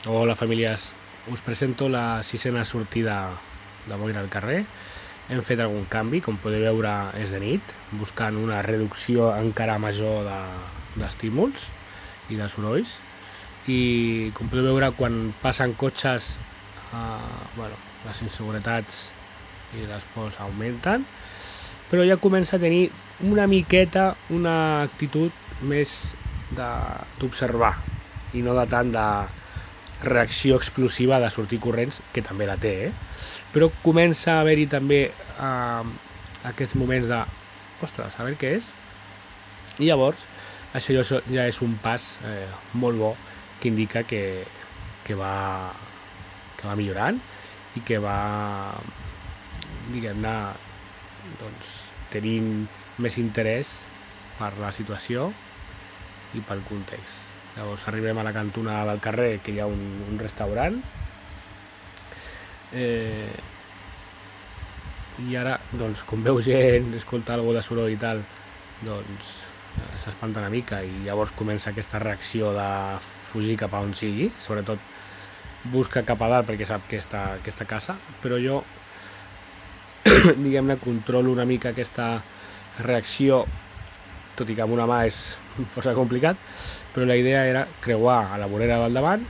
Hola famílies, us presento la sisena sortida de boira al carrer. Hem fet algun canvi, com podeu veure és de nit, buscant una reducció encara major d'estímuls i de sorolls. I com podeu veure, quan passen cotxes, les inseguretats i les pors augmenten, però ja comença a tenir una miqueta una actitud més d'observar i no de tant de reacció explosiva de sortir corrents, que també la té, però comença a haver-hi també aquests moments de ostres, a veure què és, i llavors això ja és un pas molt bo que indica que va millorant i que va, diguem-ne, doncs, tenint més interès per la situació i pel context. Llavors arribem a la cantonada del carrer, que hi ha un restaurant, i ara, doncs, com veu gent, escolta alguna de soroll i tal, doncs s'espanta una mica i llavors comença aquesta reacció de fugir cap a on sigui, sobretot busca cap a dalt perquè sap que està a casa, però jo diguem-ne controlo una mica aquesta reacció, tot i que amb una mà és força complicat, però la idea era creuar a la vorera del davant,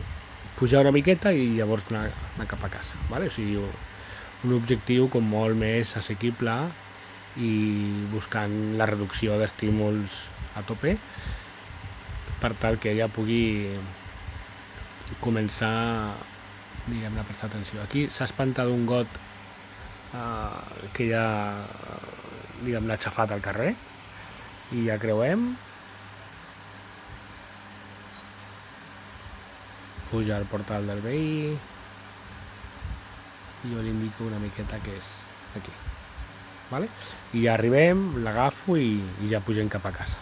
pujar una miqueta i llavors anar cap a casa, vale? O sigui, un objectiu com molt més assequible i buscant la reducció d'estímuls a tope per tal que ella pugui començar, diguem-ne, a prestar atenció. Aquí s'espanta d'un got que ja, diguem-ne, ha aixafat al carrer, i ja creuem, puja al portal del veí i jo li indico una miqueta que és aquí, vale? I ja arribem, l'agafo i ja pugem cap a casa.